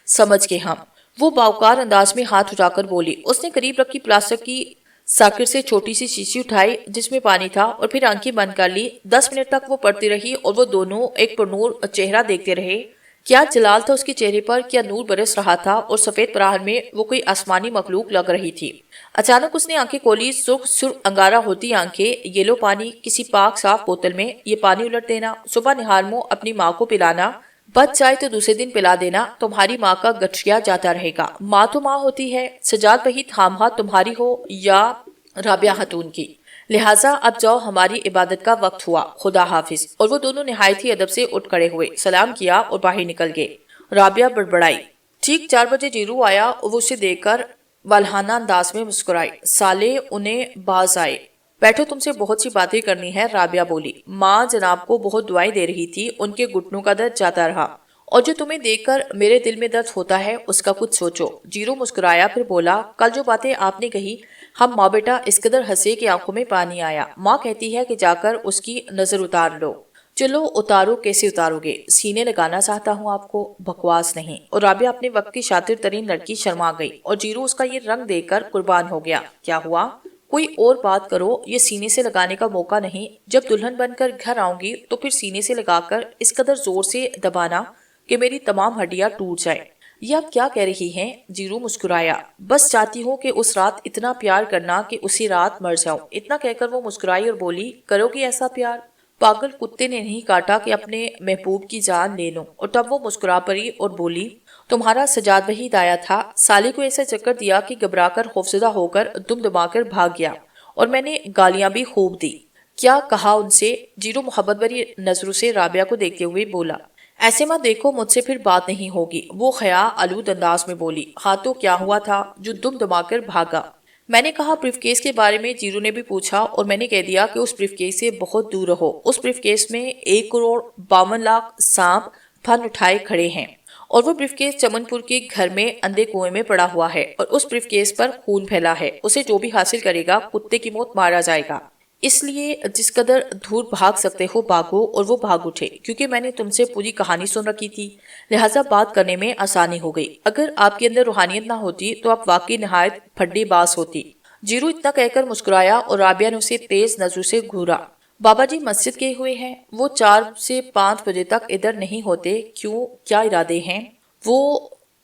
سمجھ کے ہم۔ وہ باوقار انداز میں ہاتھ اٹھا کر بولی۔ اس نے قریب رکھی پلاسٹک کی ساکٹ سے چھوٹی سی شیشی اٹھائی جس میں پانی تھا، اور پھر آنکھیں بند کر لی۔ 10 منٹ تک وہ پڑھتی رہی، اور وہ دونوں ایک پرنور چہرہ دیکھتے رہے۔ کیا جلال تھا اس کے چہرے پر، کیا نور برس رہا تھا، اور سفید پراہن میں وہ کوئی آسمانی مخلوق لگ رہی تھی۔ اچانک اس نے آنکھیں کھولی، سرخ انگارہ ہوتی آنکھیں، یہ لو پانی کسی پاک صاف بوتل میں، یہ پانی الٹ دینا، صبح نہار منہ اپنی ماں کو پلانا، بچ جائے تو دوسرے دن پلا دینا، تمہاری ماں کا گٹھیا جاتا رہے گا۔ ماں تو ماں ہوتی ہے، سجاد وحید خامخواہ تمہاری ہو یا رابعہ خاتون کی، لہٰذا اب جاؤ، ہماری عبادت کا وقت ہوا، خدا حافظ۔ اور وہ دونوں نہایت ہی ادب سے اٹھ کھڑے ہوئے، سلام کیا اور باہر نکل گئے۔ رابعہ بڑبڑائی۔ ٹھیک 4 بجے جیرو آیا، اور وہ اسے دیکھ کر والہانہ انداز میں مسکرائی، سالے انہیں باز آئے۔ بیٹھو، تم سے بہت سی باتیں کرنی ہے، رابعہ بولی۔ ماں جناب کو بہت دعائیں دے رہی تھی، ان کے گھٹنوں کا درد جاتا رہا، اور جو تمہیں دیکھ کر میرے دل میں درد ہوتا ہے اس کا کچھ سوچو۔ جیرو مسکرایا، پھر بولا، کل جو باتیں آپ نے کہی، ہم ماں بیٹا اس قدر ہنسے کہ آنکھوں میں پانی آیا۔ ماں کہتی ہے کہ جا کر اس کی نظر اتار لو۔ چلو اتارو، کیسے اتارو گے؟ سینے لگانا چاہتا ہوں آپ کو، بکواس نہیں۔ اور رابعہ اپنے وقت کی شاطر ترین لڑکی شرما گئی، اور جیرو اس کا یہ رنگ دیکھ کر قربان ہو گیا۔ کیا ہوا؟ کوئی اور بات کرو، یہ سینے سے لگانے کا موقع نہیں۔ جب دلہن بن کر گھر آؤں گی تو پھر سینے سے لگا کر اس قدر زور سے دبانا کہ میری تمام ہڈیاں ٹوٹ جائیں۔ یہ آپ کیا کہہ رہی ہیں؟ جیرو مسکرایا۔ بس چاہتی ہوں کہ اس رات اتنا پیار کرنا کہ اسی رات مر جاؤں۔ اتنا کہہ کر وہ مسکرائی اور بولی، کرو گی ایسا پیار؟ پاگل کتے نے نہیں کاٹا کہ اپنے محبوب کی جان لے لوں۔ اور تب وہ مسکرا پڑی اور بولی، تمہارا سجاد وحید آیا تھا، سالے کو ایسا چکر دیا کہ گھبرا کر خوفزدہ ہو کر دم دما کر بھاگ گیا، اور میں نے گالیاں بھی خوب دی۔ کیا کہا ان سے؟ جیرو محبت بھری نظروں سے رابعہ کو دیکھتے ہوئے بولا۔ ایسے مت دیکھو، مجھ سے پھر بات نہیں ہوگی، وہ خیا آلود انداز میں بولی۔ ہاں تو کیا ہوا تھا جو دم دما کر بھاگا؟ میں نے کہا بریف کیس کے بارے میں جیرو نے بھی پوچھا، اور میں نے کہہ دیا کہ اس بریف کیس سے بہت دور رہو۔ اس بریف کیس میں 1,52,00,000 سانپ پھن اٹھائے کھڑے ہیں، اور وہ بریف کیس چمن پور کے گھر میں اندھے کنویں میں پڑا ہوا ہے، اور اس بریف کیس پر خون پھیلا ہے۔ اسے جو بھی حاصل کرے گا کتے کی موت مارا جائے گا۔ اس لیے جس قدر دور بھاگ سکتے ہو بھاگو۔ اور وہ بھاگ اٹھے، کیونکہ میں نے تم سے پوری کہانی سن رکھی تھی، لہٰذا بات کرنے میں آسانی ہو گئی۔ اگر آپ کے اندر روحانیت نہ ہوتی تو آپ واقعی نہایت پھڈے باز ہوتی۔ جیرو اتنا کہہ کر مسکرایا، اور رابعہ نے اسے تیز نظروں سے گھورا۔ بابا جی مسجد گئے ہوئے ہیں، وہ 4 سے 5 بجے تک ادھر نہیں ہوتے، کیوں؟ کیا ارادے ہیں؟ وہ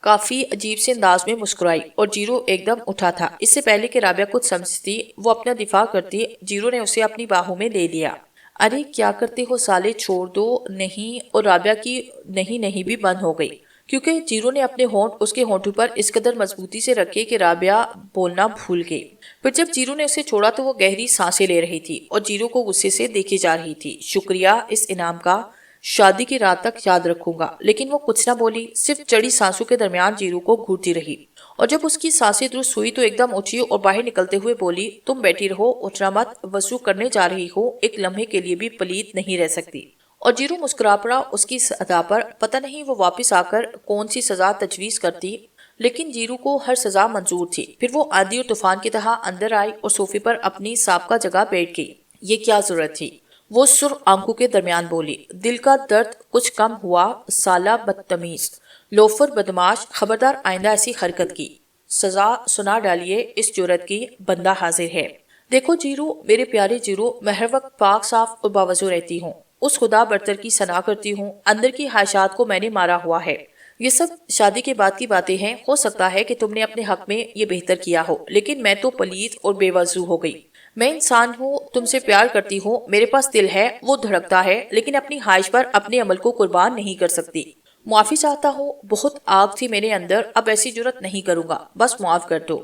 کافی عجیب سے انداز میں مسکرائی، اور جیرو ایک دم اٹھا تھا۔ اس سے پہلے کہ رابعہ کچھ سمجھتی وہ اپنا دفاع کرتی، جیرو نے اسے اپنی باہوں میں لے لیا۔ ارے کیا کرتے ہو سالے، چھوڑ دو۔ نہیں۔ اور رابعہ کی نہیں بھی بند ہو گئی، کیونکہ جیرو نے اپنے ہونٹ اس کے ہونٹوں پر اس قدر مضبوطی سے رکھے کہ رابعہ بولنا بھول گئی۔ پھر جب جیرو نے اسے چھوڑا تو وہ گہری سانسیں لے رہی تھی، اور جیرو کو غصے سے دیکھی جا رہی تھی۔ شکریہ اس انعام کا، شادی کی رات تک یاد رکھوں گا۔ لیکن وہ کچھ نہ بولی، صرف چڑی سانسوں کے درمیان جیرو کو گھورتی رہی، اور جب اس کی سانسیں درست ہوئی تو ایک دم اٹھی اور باہر نکلتے ہوئے بولی، تم بیٹھی رہو، اٹھنا مت، وضو کرنے جا رہی ہو، ایک لمحے کے لیے بھی پلید نہیں رہ سکتی۔ اور جیرو مسکرا پڑا اس کی ادا پر۔ پتہ نہیں وہ واپس آ کر کون سی سزا تجویز کرتی، لیکن جیرو کو ہر سزا منظور تھی۔ پھر وہ آندھی اور طوفان کی طرح اندر آئی اور صوفے پر اپنی سابقہ جگہ بیٹھ گئی۔ یہ کیا ضرورت تھی؟ وہ سرخ آنکھوں کے درمیان بولی۔ دل کا درد کچھ کم ہوا، سالہ بدتمیز، لوفر بدماش، خبردار آئندہ ایسی حرکت کی سزا سنا ڈالیے، اس جرت کی بندہ حاضر ہے۔ دیکھو جیرو، میرے پیارے جیرو، میں ہر وقت پاک صاف اور باوضو رہتی ہوں، اس خدا برتر کی ثنا کرتی ہوں، اندر کی خواہشات کو میں نے مارا ہوا ہے۔ یہ سب شادی کے بعد کی باتیں ہیں، ہو سکتا ہے کہ تم نے اپنے حق میں یہ بہتر کیا ہو، لیکن میں تو پلید اور بے وضو ہو گئی۔ میں انسان ہوں، تم سے پیار کرتی ہوں، میرے پاس دل ہے، وہ دھڑکتا ہے، لیکن اپنی خواہش پر اپنے عمل کو قربان نہیں کر سکتی۔ معافی چاہتا ہوں، بہت آگ تھی میرے اندر، اب ایسی جرت نہیں کروں گا، بس معاف کر دو۔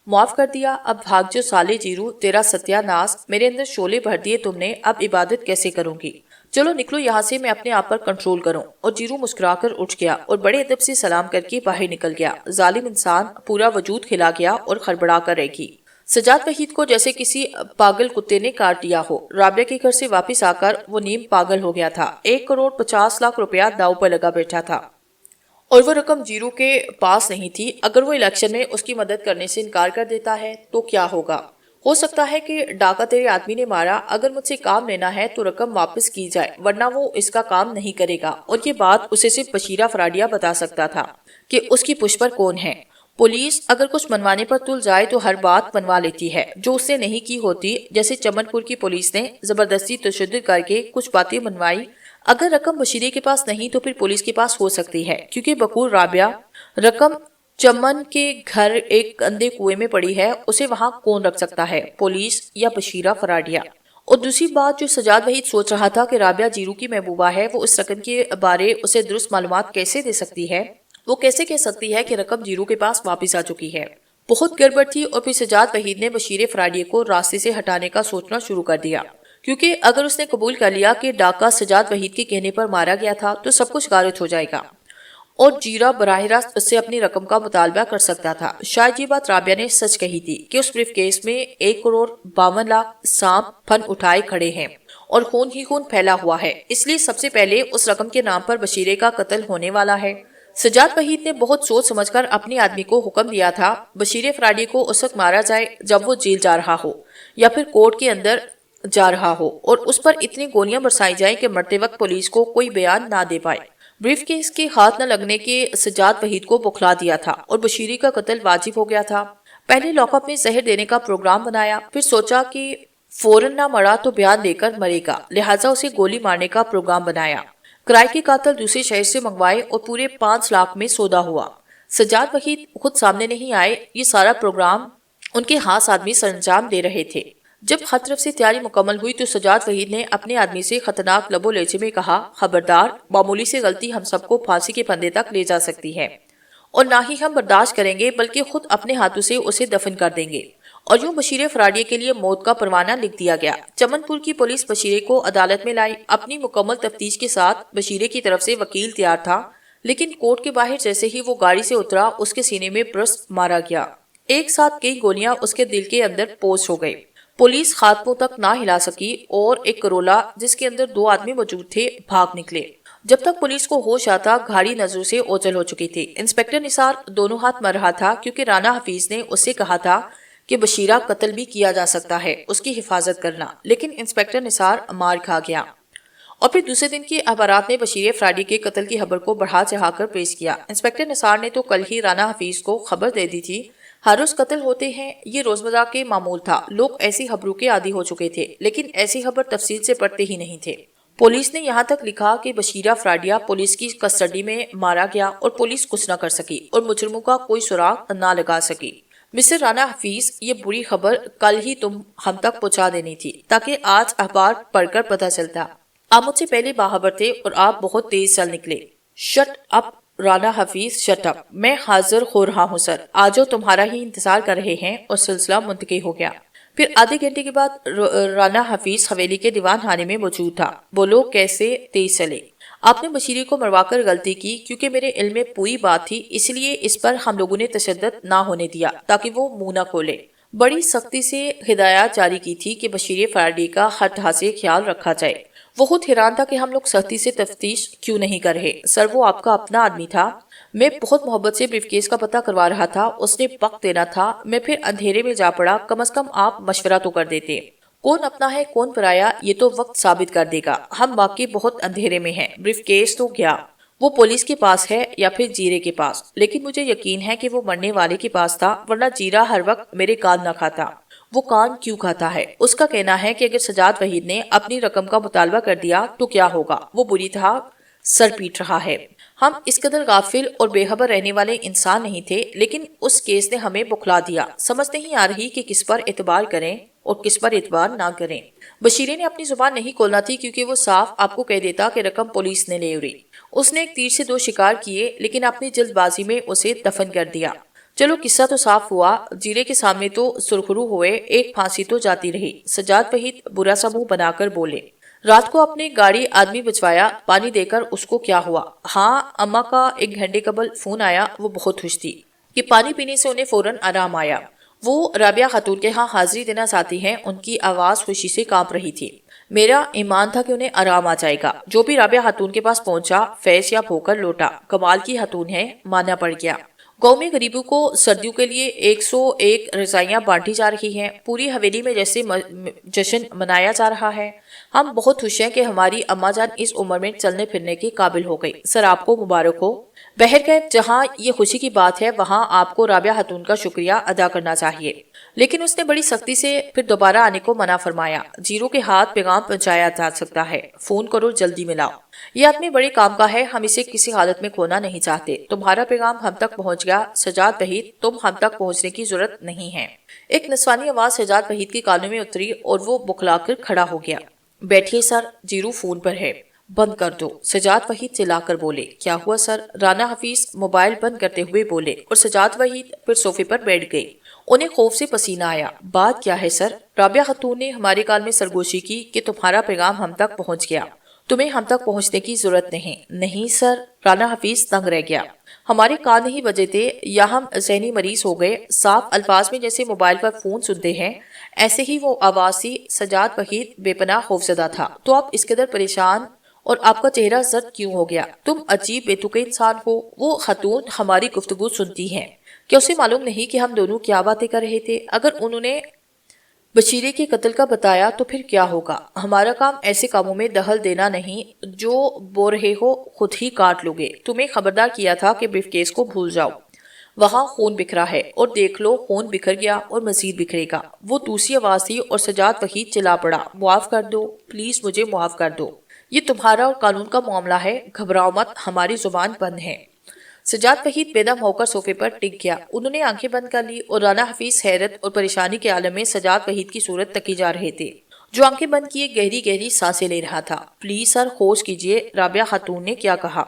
معاف کر دیا؟ اب بھاگ جو سالے جیرو، تیرا ستیہ ناس، میرے اندر شعلے بھر دیے تم نے، اب عبادت کیسے کروں گی؟ چلو نکلو یہاں سے، میں اپنے آپ پر کنٹرول کروں۔ اور جیرو مسکرا کر اٹھ گیا اور بڑے ادب سے سلام کر کے باہر نکل گیا۔ ظالم انسان، پورا وجود کھلا گیا اور خڑبڑا کر رہ گئی۔ سجاد وحید کو جیسے کسی پاگل کتے نے کاٹ لیا ہو۔ رابعہ کے گھر سے واپس آ کر وہ نیم پاگل ہو گیا تھا۔ 1,50,00,000 روپیہ داؤ پر لگا بیٹھا تھا، اور وہ رقم جیرو کے پاس نہیں تھی۔ اگر وہ الیکشن میں اس کی مدد کرنے سے انکار کر دیتا ہے تو کیا ہوگا؟ ہو سکتا ہے کہ ڈاکہ تیرے آدمی نے مارا، اگر مجھ سے کام لینا ہے تو رقم واپس کی جائے، ورنہ وہ اس کا کام نہیں کرے گا۔ اور یہ بات اسے صرف بشیرہ فراڈیہ بتا سکتا تھا کہ اس کی پشت پر کون ہے۔ پولیس اگر کچھ منوانے پر تل جائے تو ہر بات منوا لیتی ہے جو اس نے نہیں کی ہوتی، جیسے چمن پور کی پولیس نے زبردستی تشدد کر کے کچھ باتیں منوائی۔ اگر رقم بشیرے کے پاس نہیں تو پھر پولیس کے پاس ہو سکتی ہے، کیونکہ بقول رابعہ رقم چمن کے گھر ایک اندھے کنویں میں پڑی ہے، اسے وہاں کون رکھ سکتا ہے، پولیس یا بشیرہ فراڈیہ؟ اور دوسری بات جو سجاد وحید سوچ رہا تھا کہ رابعہ جیرو کی محبوبہ ہے، وہ اس رقم کے بارے اسے درست معلومات کیسے دے سکتی ہے؟ وہ کیسے کہہ سکتی ہے کہ رقم جیرو کے پاس واپس آ چکی ہے؟ بہت گڑبڑ تھی۔ اور پھر سجاد وحید نے بشیر فراڈیہ کو راستے سے ہٹانے کا سوچنا شروع کر دیا، کیونکہ اگر اس نے قبول کر لیا کہ ڈاکہ سجاد وحید کے کہنے پر مارا گیا تھا تو سب کچھ غارت ہو جائے گا، اور جیرا براہ راست اس سے اپنی رقم کا مطالبہ کر سکتا تھا۔ شاید یہ بات رابعہ نے سچ کہی تھی کہ اس بریف کیس میں 1,52,00,000 سانپ پھن اٹھائے کھڑے ہیں اور خون ہی خون پھیلا ہوا ہے، اس لیے سب سے پہلے اس رقم کے نام پر بشیرے کا قتل ہونے والا ہے۔ سجاد وحید نے بہت سوچ سمجھ کر اپنے آدمی کو حکم دیا تھا بشیر فراڈی کو اس وقت مارا جائے جب وہ جیل جا رہا ہو یا پھر کورٹ کے اندر جا رہا ہو، اور اس پر اتنی گولیاں برسائی جائیں کہ مرتے وقت پولیس کو کوئی بیان نہ دے پائے۔ بریف کیس کے ہاتھ نہ لگنے کے سجاد وحید کو بخلا دیا تھا اور بشیری کا قتل واجب ہو گیا تھا۔ پہلے لاک اپ میں زہر دینے کا پروگرام بنایا، پھر سوچا کہ فوراً نہ مرا تو بیان دے کر مرے گا، لہٰذا اسے گولی مارنے کا پروگرام بنایا۔ کرائے کے قاتل دوسرے شہر سے منگوائے اور پورے 5 لاکھ میں سودا ہوا۔ سجاد وحید خود سامنے نہیں آئے، یہ سارا پروگرام ان کے خاص آدمی سر انجام دے رہے تھے۔ جب ہر طرف سے تیاری مکمل ہوئی تو سجاد وحید نے اپنے آدمی سے خطرناک لب و لہجے میں کہا، خبردار، معمولی سی غلطی ہم سب کو پھانسی کے پھندے تک لے جا سکتی ہے، اور نہ ہی ہم برداشت کریں گے بلکہ خود اپنے ہاتھوں سے اسے دفن کر دیں گے۔ اور یوں بشیر فراڈیے کے لیے موت کا پروانہ لکھ دیا گیا۔ چمن پور کی پولیس بشیرے کو عدالت میں لائی۔ اپنی مکمل تفتیش کے ساتھ بشیرے کی طرف سے وکیل تیار تھا، لیکن کورٹ کے باہر جیسے ہی وہ گاڑی سے اترا اس کے سینے میں برس مارا گیا۔ ایک ساتھ کئی گولیاں اس کے دل کے اندر پوسٹ ہو گئی۔ پولیس خاتموں تک نہ ہلا سکی اور ایک کرولا جس کے اندر 2 آدمی موجود تھے بھاگ نکلے۔ جب تک پولیس کو ہوش آتا گاڑی نظروں سے اوجھل ہو چکی تھی۔ انسپکٹر نثار دونوں ہاتھ مر رہا تھا کیونکہ رانا حفیظ نے اس سے کہا تھا کہ بشیرہ قتل بھی کیا جا سکتا ہے، اس کی حفاظت کرنا، لیکن انسپکٹر نثار مار کھا گیا۔ اور پھر دوسرے دن کے اخبارات نے بشیر فراڈی کے قتل کی خبر کو بڑھا چڑھا کر پیش کیا۔ انسپکٹر نثار نے تو کل ہی رانا حفیظ کو خبر دے دی تھی۔ ہر روز قتل ہوتے ہیں، یہ روزمرہ کے معمول تھا۔ لوگ ایسی خبروں کے عادی ہو چکے تھے، لیکن ایسی خبر تفصیل سے پڑھتے ہی نہیں تھے۔ پولیس نے یہاں تک لکھا کہ بشیرہ فراڈیہ پولیس کی کسٹڈی میں مارا گیا اور پولیس کچھ نہ کر سکی اور مجرموں کا کوئی سراغ نہ لگا سکی۔ مسٹر رانا حفیظ، یہ بری خبر کل ہی تم ہم تک پہنچا دینی تھی تاکہ آج اخبار پڑھ کر پتہ چلتا۔ آپ مجھ سے پہلے باخبر تھے اور آپ بہت تیز چل نکلے۔ Shut up Rana Hafeez, shut up, میں حاضر ہو رہا ہوں سر، آجو تمہارا ہی انتظار کر رہے ہیں۔ اور سلسلہ منتقل ہو گیا۔ پھر آدھے گھنٹے کے بعد رانا حفیظ حویلی کے دیوان خانے میں موجود تھا۔ بولو کیسے تیز چلے؟ آپ نے بشیرے کو مروا کر غلطی کی کیونکہ میرے علم میں پوری بات تھی، اس لیے اس پر ہم لوگوں نے تشدد نہ ہونے دیا تاکہ وہ منہ نہ کھولے۔ بڑی سختی سے ہدایات جاری کی تھی کہ بشیر فراڈی کا ہر طرح سے خیال رکھا جائے۔ وہ خود حیران تھا کہ ہم لوگ سختی سے تفتیش کیوں نہیں کر رہے۔ سر وہ آپ کا اپنا آدمی تھا، میں بہت محبت سے بریف کیس کا پتہ کروا رہا تھا، اس نے وقت دینا تھا، میں پھر اندھیرے میں جا پڑا، کم از کم آپ مشورہ تو کر دیتے۔ کون اپنا ہے کون پرایا یہ تو وقت ثابت کر دے گا، ہم واقعی بہت اندھیرے میں ہیں۔ بریف کیس تو گیا، وہ پولیس کے پاس ہے یا پھر جیرے کے پاس، لیکن مجھے یقین ہے کہ وہ مرنے والے کے پاس تھا، ورنہ جیرہ ہر وقت میرے کان نہ کھاتا۔ وہ کان کیوں کھاتا ہے؟ اس کا کہنا ہے کہ اگر سجاد وحید نے اپنی رقم کا مطالبہ کر دیا تو کیا ہوگا، وہ بری طرح سر پیٹ رہا ہے۔ ہم اس قدر غافل اور بے خبر رہنے والے انسان نہیں تھے، لیکن اس کیس نے ہمیں بخلا دیا۔ سمجھ نہیں آ رہی کہ کس پر اعتبار کریں اور کس پر اعتبار نہ کریں۔ بشیرے نے اپنی زبان نہیں کھولنا تھی کیونکہ وہ صاف آپ کو کہہ دیتا کہ رقم پولیس نے لے اڑی۔ اس نے ایک تیر سے 2 شکار کیے، لیکن اپنی جلد بازی میں اسے دفن کر دیا۔ چلو قصہ تو صاف ہوا، جیرے کے سامنے تو سرخرو ہوئے، ایک پھانسی تو جاتی رہی۔ سجاد وحید برا سا منہ بنا کر بولے، رات کو اپنے گاڑی آدمی بچوایا، پانی دے کر اس کو کیا ہوا؟ ہاں، اماں کا 1 گھنٹے قبل فون آیا، وہ بہت خوش تھی کہ پانی پینے سے انہیں فوراً آرام آیا۔ وہ رابعہ خاتون کے ہاں حاضری دینا چاہتی ہیں، ان کی آواز خوشی سے کانپ رہی تھی۔ میرا ایمان تھا کہ انہیں آرام آ جائے گا۔ جو بھی رابعہ خاتون کے پاس پہنچا فیض یا پھو کر لوٹا، کمال کی خاتون ہے، ماننا پڑ گیا۔ گاؤں میں غریبوں کو سردیوں کے لیے 101 رضائیاں بانٹی جا رہی ہیں، پوری حویلی میں جیسے جشن منایا جا رہا ہے۔ ہم بہت خوش ہیں کہ ہماری اماں جان اس عمر میں چلنے پھرنے کے قابل ہو گئی، سر آپ کو مبارک ہو۔ بہرکیف جہاں یہ خوشی کی بات ہے وہاں آپ کو رابعہ خاتون کا شکریہ ادا کرنا چاہیے، لیکن اس نے بڑی سختی سے پھر دوبارہ آنے کو منع فرمایا۔ جیرو کے ہاتھ پیغام پہنچایا جا سکتا ہے، فون کرو، جلدی ملاؤ۔ یہ آدمی بڑے کام کا ہے، ہم اسے کسی حالت میں کھونا نہیں چاہتے۔ تمہارا پیغام ہم تک پہنچ گیا سجاد وحید، تم ہم تک پہنچنے کی ضرورت نہیں ہے۔ ایک نسوانی آواز سجاد وحید کے کانوں میں اتری اور وہ بکھلا کر کھڑا ہو گیا۔ بیٹھیے سر، جیرو فون پر ہے، بند کر دو، سجاد وحید چلا کر بولے۔ کیا ہوا سر؟ رانا حفیظ موبائل بند کرتے ہوئے بولے اور سجاد وحید پھر صوفے پر بیٹھ گئے۔ انہیں خوف سے پسینہ آیا۔ بات کیا ہے سر؟ رابعہ خاتون نے ہمارے کال میں سرگوشی کی کہ تمہارا پیغام ہم تک پہنچ گیا، تمہیں ہم تک پہنچنے کی ضرورت نہیں۔ نہیں سر، رانا حفیظ تنگ رہ گیا، ہمارے کان نہیں بجے تھے یا ہم ذہنی مریض ہو گئے؟ صاف الفاظ میں جیسے موبائل پر فون سنتے ہیں ایسے ہی وہ آواز تھی۔ سجاد وحید بے پناہ خوفزدہ تھا۔ تو آپ اس قدر پریشان اور آپ کا چہرہ زرد کیوں ہو گیا؟ تم عجیب بے تکے انسان ہو۔ وہ خاتون ہماری گفتگو سنتی ہیں، کیا اسے معلوم نہیں کہ ہم دونوں کیا باتیں کر رہے تھے؟ اگر انہوں نے بشیرے کے قتل کا بتایا تو پھر کیا ہوگا؟ ہمارا کام ایسے کاموں میں دخل دینا نہیں، جو بو رہے ہو خود ہی کاٹ لو گے۔ تمہیں خبردار کیا تھا کہ بریف کیس کو بھول جاؤ، وہاں خون بکھرا ہے، اور دیکھ لو خون بکھر گیا اور مزید بکھرے گا۔ وہ دوسری آواز تھی اور سجاد وحید چلا پڑا، معاف کر دو پلیز، مجھے معاف کر دو، یہ تمہارا اور قانون کا معاملہ ہے، گھبراؤ مت، ہماری زبان بند ہے۔ سجاد وحید بے دم ہو کر صوفے پر ٹک گیا۔ انہوں نے آنکھیں بند کر لی اور رانا حفیظ حیرت اور پریشانی کے عالم میں سجاد وحید کی صورت تکی جا رہے تھے، جو آنکھیں بند کیے گہری گہری سانسیں لے رہا تھا۔ پلیز سر ہوش کیجئے، رابعہ خاتون نے کیا کہا،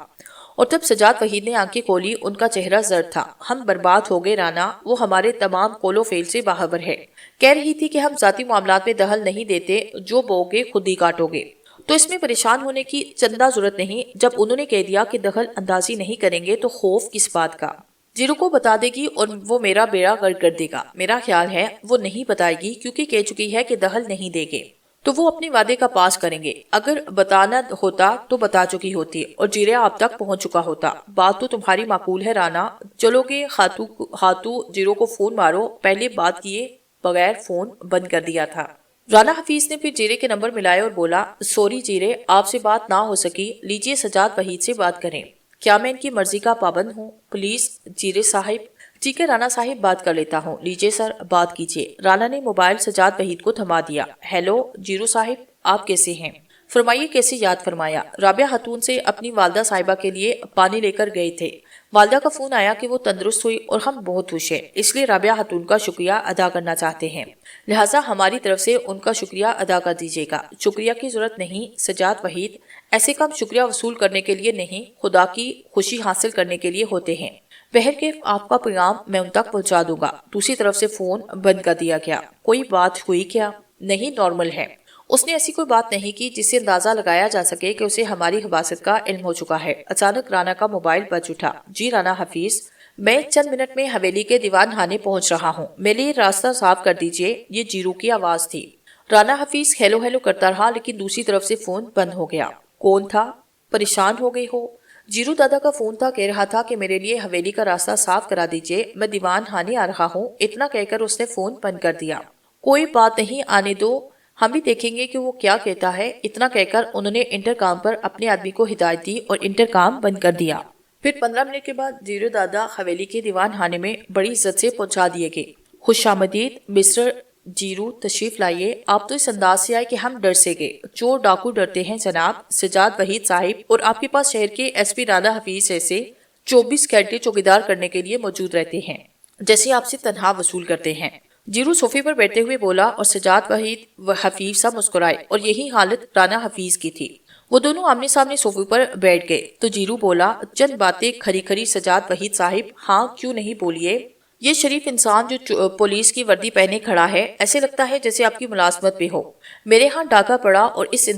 اور تب سجاد وحید نے آنکھیں کھولی۔ ان کا چہرہ زرد تھا۔ ہم برباد ہو گئے رانا، وہ ہمارے تمام قول و فعل سے باخبر ہے۔ کہہ رہی تھی کہ ہم ذاتی معاملات میں دخل نہیں دیتے، جو بو گے خود ہی کاٹو گے، تو اس میں پریشان ہونے کی چندہ ضرورت نہیں۔ جب انہوں نے کہہ دیا کہ دخل اندازی نہیں کریں گے تو خوف کس بات کا؟ جیرو کو بتا دے گی اور وہ میرا بیڑا غرق کر دے گا۔ میرا خیال ہے وہ نہیں بتائے گی، کیونکہ کہہ چکی ہے کہ دخل نہیں دے گے، تو وہ اپنے وعدے کا پاس کریں گے۔ اگر بتانا ہوتا تو بتا چکی ہوتی اور جیرے آپ تک پہنچ چکا ہوتا۔ بات تو تمہاری معقول ہے رانا، چلو گے خاتو جیرو کو فون مارو۔ پہلے بات کیے بغیر فون بند کر دیا تھا۔ رانا حفیظ نے پھر جیرے کے نمبر ملائے اور بولا، سوری جیرے، آپ سے بات نہ ہو سکی، لیجئے سجاد وحید سے بات کریں۔ کیا میں ان کی مرضی کا پابند ہوں؟ پلیز جیرے صاحب۔ ٹھیک ہے رانا صاحب، بات کر لیتا ہوں۔ لیجئے سر، بات کیجئے۔ رانا نے موبائل سجاد وحید کو تھما دیا۔ ہیلو جیرو صاحب، آپ کیسے ہیں؟ فرمائیے کیسے یاد فرمایا؟ رابعہ خاتون سے اپنی والدہ صاحبہ کے لیے پانی لے کر گئے تھے۔ والدہ کا فون آیا کہ وہ تندرست ہوئی اور ہم بہت خوش ہیں، اس لیے رابعہ خاتون کا شکریہ ادا کرنا چاہتے ہیں، لہٰذا ہماری طرف سے ان کا شکریہ ادا کر دیجیے گا۔ شکریہ کی ضرورت نہیں سجاد وحید، ایسے کام شکریہ وصول کرنے کے لیے نہیں، خدا کی خوشی حاصل کرنے کے لیے ہوتے ہیں۔ بہرکیف آپ کا پیغام میں ان تک پہنچا دوں گا۔ دوسری طرف سے فون بند کر دیا گیا۔ کوئی بات ہوئی کیا؟ نہیں، نارمل ہے۔ اس نے ایسی کوئی بات نہیں کی جس سے اندازہ لگایا جا سکے کہ اسے ہماری حباست کا علم ہو چکا ہے۔ اچانک رانا کا موبائل بج اٹھا۔ جی رانا حفیظ، میں چند منٹ میں حویلی کے دیوان خانے پہنچ رہا ہوں، میرے لیے راستہ صاف کر دیجئے۔ یہ جیرو کی آواز تھی۔ رانا حفیظ ہیلو ہیلو کرتا رہا، لیکن دوسری طرف سے فون بند ہو گیا۔ کون تھا؟ پریشان ہو گئی ہو؟ جیرو دادا کا فون تھا، کہہ رہا تھا کہ میرے لیے حویلی کا راستہ صاف کرا دیجئے، میں دیوان خانے آ رہا ہوں۔ اتنا کہہ کر اس نے فون بند کر دیا۔ کوئی بات نہیں، آنے دو، ہم بھی دیکھیں گے کہ وہ کیا کہتا ہے۔ اتنا کہہ کر انہوں نے انٹرکام پر اپنے آدمی کو ہدایت دی اور انٹرکام بند کر دیا۔ پھر 15 منٹ کے بعد جیرو دادا حویلی کے دیوان خانے میں بڑی عزت سے پہنچا دیے گئے۔ خوش آمدید مسٹر جیرو، تشریف لائیے۔ آپ تو اس انداز سے آئے کہ ہم ڈر سے گئے۔ چور ڈاکو ڈرتے ہیں جناب، سجاد وحید صاحب اور آپ کے پاس شہر کے ایس پی رانا حفیظ ایسے 24 گھنٹے چوکیدار کرنے کے لیے موجود رہتے ہیں، جیسے آپ سے تنخواہ وصول کرتے ہیں۔ جیرو صوفے پر بیٹھتے ہوئے بولا اور سجاد وحید حفیظ سا مسکرائے، اور یہی حالت رانا حفیظ کی تھی۔ وہ دونوں آمنے سامنے صوفے پر بیٹھ گئے تو جیرو بولا، چند باتیں کھری کھری سجاد وحید صاحب۔ ہاں کیوں نہیں، بولیے۔ یہ شریف انسان جو پولیس کی وردی پہنے کھڑا ہے، ایسے لگتا ہے جیسے آپ کی ملازمت پہ ہو۔ میرے ہاں ڈاکہ پڑا اور اس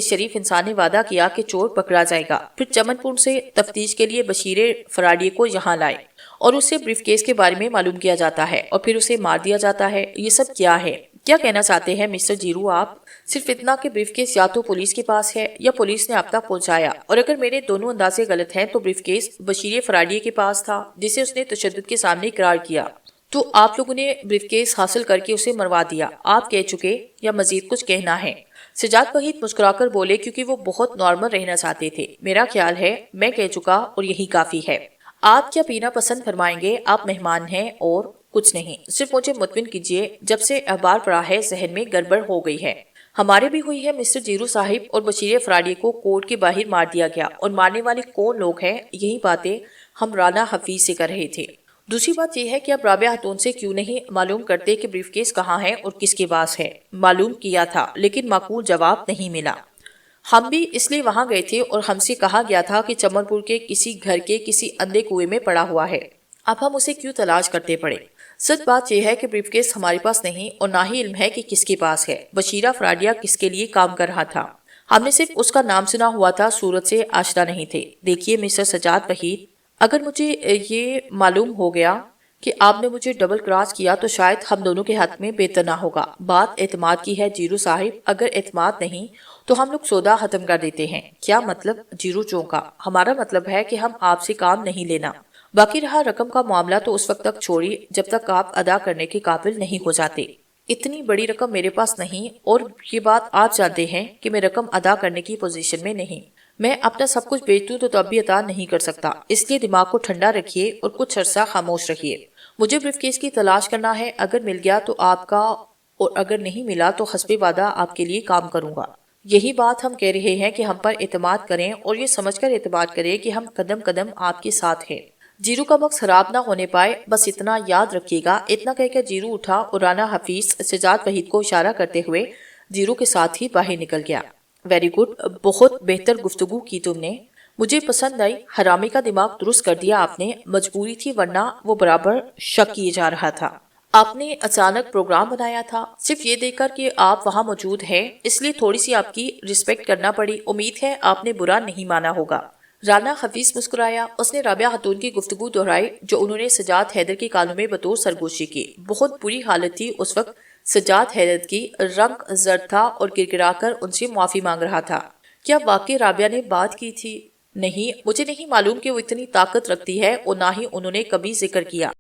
شریف انسان نے وعدہ کیا کہ چور پکڑا جائے گا، پھر چمن پور سے تفتیش کے لیے بشیر فراڈیے کو یہاں لائے اور اس سے بریف کیس کے بارے میں معلوم کیا جاتا ہے اور پھر اسے مار دیا جاتا ہے۔ یہ سب کیا ہے؟ کیا کہنا چاہتے ہیں مسٹر جیرو آپ؟ صرف اتنا کہ بریف کیس یا تو پولیس کے پاس ہے یا پولیس نے آپ تک پہنچایا، اور اگر میرے دونوں اندازے غلط ہیں تو بریف کیس بشیر فراڈیے کے پاس تھا، جسے اس نے تشدد کے سامنے اقرار کیا، تو آپ لوگوں نے بریف کیس حاصل کر کے اسے مروا دیا۔ آپ کہہ چکے یا مزید کچھ کہنا ہے؟ سجاد وحید مسکرا کر بولے، کیونکہ وہ بہت نارمل رہنا چاہتے تھے۔ میرا خیال ہے میں کہہ چکا اور یہی کافی ہے۔ آپ کیا پینا پسند فرمائیں گے؟ آپ مہمان ہیں اور کچھ نہیں، صرف مجھے مطمئن کیجئے، جب سے اخبار پڑھا ہے ذہن میں گڑبڑ ہو گئی ہے۔ ہمارے بھی ہوئی ہے مسٹر جیرو صاحب، اور بشیر فراڈیے کو کورٹ کے باہر مار دیا گیا، اور مارنے والے کون لوگ ہیں، یہی باتیں ہم رانا حفیظ سے کر رہے تھے۔ دوسری بات یہ ہے کہ اب رابعہ خاتون سے کیوں نہیں معلوم کرتے کہ بریف کیس کہاں ہے اور کس کے پاس ہے؟ معلوم کیا تھا لیکن معقول جواب نہیں ملا۔ ہم بھی اس لیے وہاں گئے تھے اور ہم سے کہا گیا تھا کہ چمن پور کے کسی گھر کے کسی اندھے کنویں میں پڑا ہوا ہے۔ اب ہم اسے کیوں تلاش کرتے پڑے؟ سچ بات یہ ہے کہ بریف کیس ہمارے پاس نہیں اور نہ ہی علم ہے کہ کس کے پاس ہے۔ بشیرہ فراڈیہ کس کے لیے کام کر رہا تھا؟ ہم نے صرف اس کا نام سنا ہوا تھا، صورت سے آشنا نہیں تھے۔ دیکھیے مسٹر سجاد وحید، اگر مجھے یہ معلوم ہو گیا کہ آپ نے مجھے ڈبل کراس کیا تو شاید ہم دونوں کے حق میں بہتر نہ ہوگا۔ بات اعتماد کی ہے جیرو صاحب، اگر اعتماد نہیں تو ہم لوگ سودا ختم کر دیتے ہیں۔ کیا مطلب؟ جیرو چونکا۔ ہمارا مطلب ہے کہ ہم آپ سے کام نہیں لینا، باقی رہا رقم کا معاملہ تو اس وقت تک چھوڑی جب تک آپ ادا کرنے کے قابل نہیں ہو جاتے۔ اتنی بڑی رقم میرے پاس نہیں، اور یہ بات آپ جانتے ہیں کہ میں رقم ادا کرنے کی پوزیشن میں نہیں۔ میں اپنا سب کچھ بیچ دوں تو اب بھی عطا نہیں کر سکتا، اس لیے دماغ کو ٹھنڈا رکھیے اور کچھ عرصہ خاموش رکھیے۔ مجھے بریف کیس کی تلاش کرنا ہے، اگر مل گیا تو آپ کا، اور اگر نہیں ملا تو حسب وعدہ آپ کے لیے کام کروں گا۔ یہی بات ہم کہہ رہے ہیں کہ ہم پر اعتماد کریں اور یہ سمجھ کر اعتماد کریں کہ ہم قدم قدم آپ کے ساتھ ہیں۔ جیرو کا مغز خراب نہ ہونے پائے، بس اتنا یاد رکھیے گا۔ اتنا کہہ کر جیرو اٹھا اور رانا حفیظ سجاد وحید کو اشارہ کرتے ہوئے جیرو کے ساتھ ہی باہر نکل گیا۔ ویری گڈ، بہت بہتر گفتگو کی تم نے، مجھے پسند آئی۔ حرامی کا دماغ درست کر دیا آپ نے، مجبوری تھی ورنہ وہ برابر شک کیے جا رہا تھا۔ آپ نے اچانک پروگرام بنایا تھا، صرف یہ دیکھ کر کہ آپ وہاں موجود ہیں اس لیے تھوڑی سی آپ کی رسپیکٹ کرنا پڑی۔ امید ہے آپ نے برا نہیں مانا ہوگا۔ رانا حفیظ مسکرایا۔ اس نے رابعہ خاتون کی گفتگو دہرائی جو انہوں نے سجاد حیدر کے کانوں میں بطور سرگوشی کی۔ بہت بری حالت تھی اس وقت سجاد حیدر کی، رنگ زرد تھا اور گڑگڑا کر ان سے معافی مانگ رہا تھا۔ کیا واقعی رابعہ نے بات کی تھی؟ نہیں، مجھے نہیں معلوم کہ وہ اتنی طاقت رکھتی ہے اور نہ ہی انہوں نے کبھی ذکر کیا۔